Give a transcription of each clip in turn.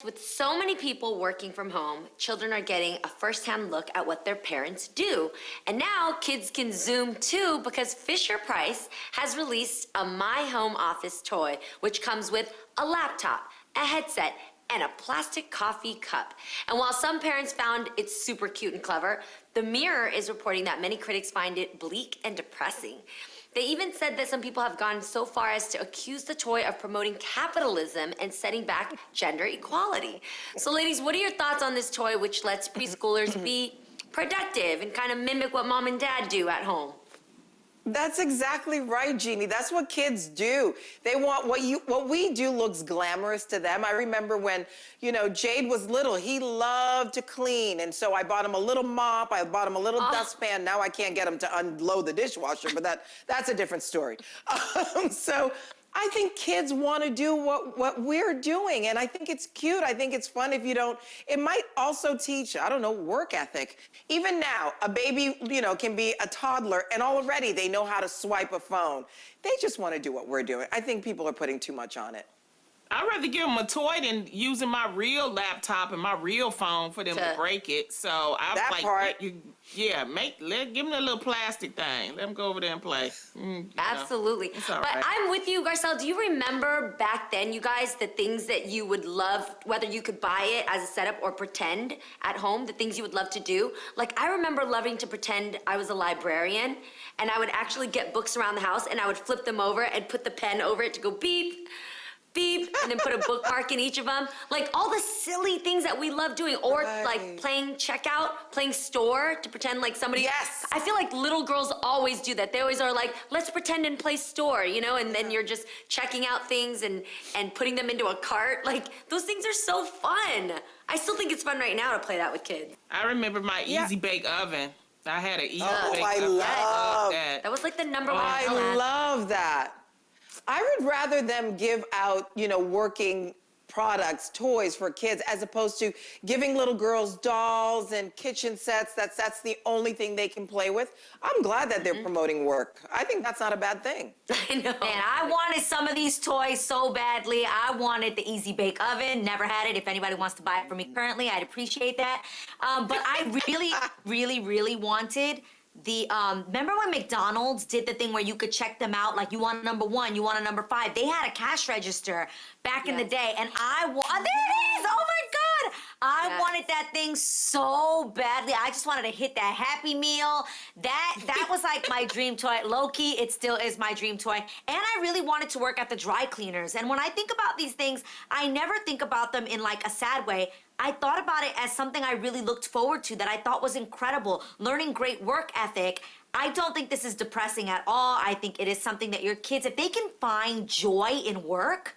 With so many people working from home, children are getting a first-hand look at what their parents do. And now kids can Zoom too because Fisher-Price has released a My Home Office toy, which comes with a laptop, a headset, and a plastic coffee cup. And while some parents found it super cute and clever, the Mirror is reporting that many critics find it bleak and depressing. They even said that some people have gone so far as to accuse the toy of promoting capitalism and setting back gender equality. So ladies, what are your thoughts on this toy which lets preschoolers be productive and kind of mimic what mom and dad do at home? That's exactly right, Jeannie. That's what kids do. They want what we do looks glamorous to them. I remember when, Jade was little, he loved to clean. And so I bought him a little mop, I bought him a little dustpan. Now I can't get him to unload the dishwasher, but that's a different story. So I think kids want to do what we're doing, and I think it's cute. I think it's fun if you don't. It might also teach, work ethic. Even now, a baby, can be a toddler, and already they know how to swipe a phone. They just want to do what we're doing. I think people are putting too much on it. I'd rather give them a toy than using my real laptop and my real phone for them to break it. So I that like, part. give them a little plastic thing. Let them go over there and play. Absolutely. It's all but right. I'm with you, Garcelle. Do you remember back then, you guys, the things that you would love, whether you could buy it as a setup or pretend at home, the things you would love to do? Like, I remember loving to pretend I was a librarian, and I would actually get books around the house, and I would flip them over and put the pen over it to go beep, beep, and then put a bookmark in each of them. Like all the silly things that we love doing, or like playing checkout, playing store to pretend like somebody. Yes. I feel like little girls always do that. They always are like, let's pretend and play store, and then you're just checking out things and putting them into a cart. Like those things are so fun. I still think it's fun right now to play that with kids. I remember my Easy Bake Oven. I had an Easy Bake I oven. love that. That was like the number one. I love that. I would rather them give out, working products, toys for kids, as opposed to giving little girls dolls and kitchen sets. That's the only thing they can play with. I'm glad that they're promoting work. I think that's not a bad thing. I know. Man, I wanted some of these toys so badly. I wanted the Easy Bake Oven. Never had it. If anybody wants to buy it for me currently, I'd appreciate that. But I really, really, really wanted remember when McDonald's did the thing where you could check them out, like you want a number 1, you want a number 5. They had a cash register back in the day, and there it is! Oh my God! I wanted that thing so badly. I just wanted to hit that Happy Meal. That was like my dream toy. Low-key, it still is my dream toy. And I really wanted to work at the dry cleaners. And when I think about these things, I never think about them in like a sad way. I thought about it as something I really looked forward to, that I thought was incredible. Learning great work ethic. I don't think this is depressing at all. I think it is something that your kids, if they can find joy in work,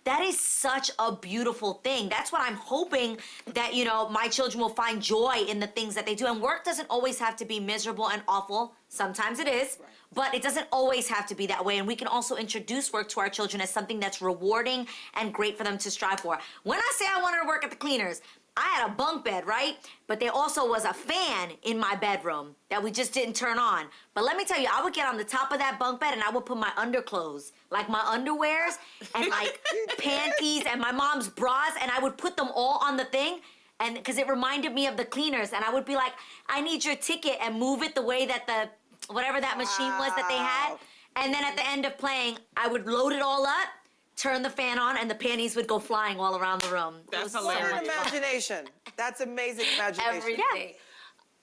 that is such a beautiful thing. That's what I'm hoping that, my children will find joy in the things that they do. And work doesn't always have to be miserable and awful. Sometimes it is, but it doesn't always have to be that way. And we can also introduce work to our children as something that's rewarding and great for them to strive for. When I say I wanted to work at the cleaners, I had a bunk bed, right? But there also was a fan in my bedroom that we just didn't turn on. But let me tell you, I would get on the top of that bunk bed and I would put my underclothes, like my underwears and like panties and my mom's bras, and I would put them all on the thing, and because it reminded me of the cleaners, and I would be like, I need your ticket, and move it the way that whatever that machine was that they had. And then at the end of playing, I would load it all up, turn the fan on, and the panties would go flying all around the room. That's What hilarious. an imagination. That's amazing imagination. Everything.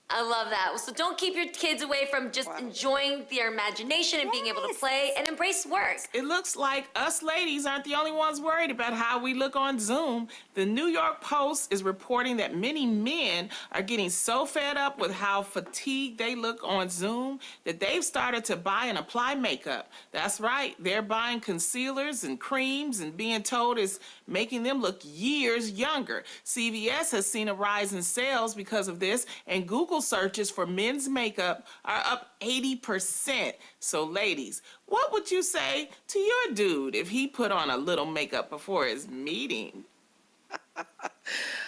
I love that. So don't keep your kids away from just enjoying their imagination and being able to play and embrace work. It looks like us ladies aren't the only ones worried about how we look on Zoom. The New York Post is reporting that many men are getting so fed up with how fatigued they look on Zoom that they've started to buy and apply makeup. That's right. They're buying concealers and creams and being told it's making them look years younger. CVS has seen a rise in sales because of this, and Google searches for men's makeup are up 80%. So ladies, what would you say to your dude if he put on a little makeup before his meeting?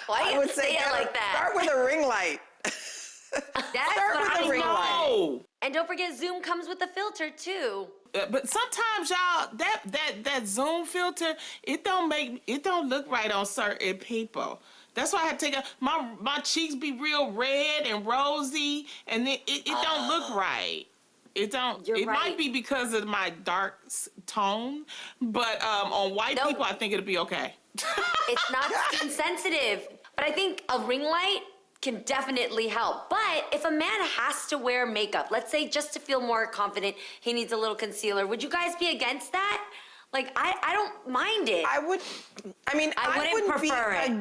Why do you have to say it like that? Start with a ring light. That's Start what with I a ring light. No. And don't forget, Zoom comes with a filter too. but sometimes y'all that Zoom filter, it don't look right on certain people. That's why I had to take my cheeks be real red and rosy, and then it don't look right. It don't. You're It right. might be because of my dark tone, but on white No. people, I think it'll be okay. It's not skin sensitive, but I think a ring light can definitely help. But if a man has to wear makeup, let's say just to feel more confident, he needs a little concealer, would you guys be against that? Like, I don't mind it. I wouldn't prefer it.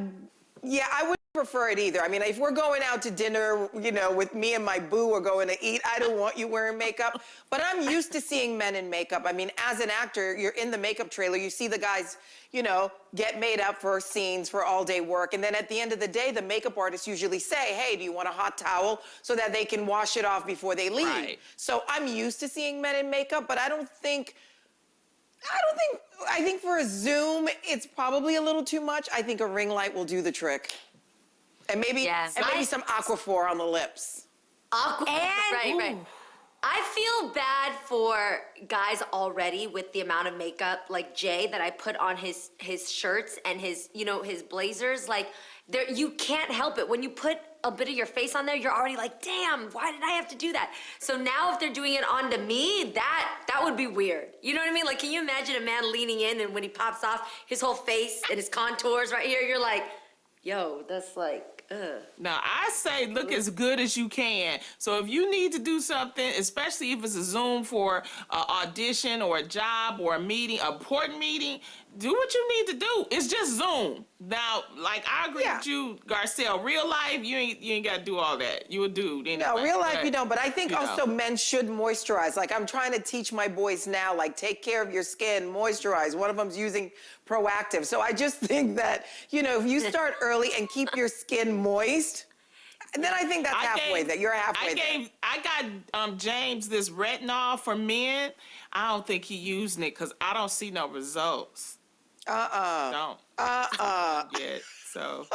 Yeah, I wouldn't prefer it either. I mean, if we're going out to dinner, with me and my boo, we're going to eat, I don't want you wearing makeup. But I'm used to seeing men in makeup. I mean, as an actor, you're in the makeup trailer, you see the guys, get made up for scenes, for all day work. And then at the end of the day, the makeup artists usually say, hey, do you want a hot towel, so that they can wash it off before they leave. Right. So I'm used to seeing men in makeup, but I think for a Zoom, it's probably a little too much. I think a ring light will do the trick. And maybe, Yes. some Aquaphor on the lips. Right. I feel bad for guys already with the amount of makeup, like Jay, that I put on his shirts and his blazers. Like, you can't help it. When you put a bit of your face on there, you're already like, damn, why did I have to do that? So now if they're doing it onto me, that would be weird. You know what I mean? Like, can you imagine a man leaning in and when he pops off, his whole face and his contours right here, you're like, yo, that's like, ugh. Now, I say look as good as you can. So if you need to do something, especially if it's a Zoom for an audition or a job or a meeting, an important meeting, do what you need to do. It's just Zoom. Now, like, I agree with you, Garcelle. Real life, you ain't got to do all that. You a dude anyway. No, real life you don't, but I think you also know. men should moisturize. Like, I'm trying to teach my boys now, like, take care of your skin, moisturize. One of them's using Proactive. So I just think that, if you start early and keep your skin moist, then I think that's halfway there. You're halfway there. I got James this retinol for men. I don't think he using it because I don't see no results. Don't. Yet, so.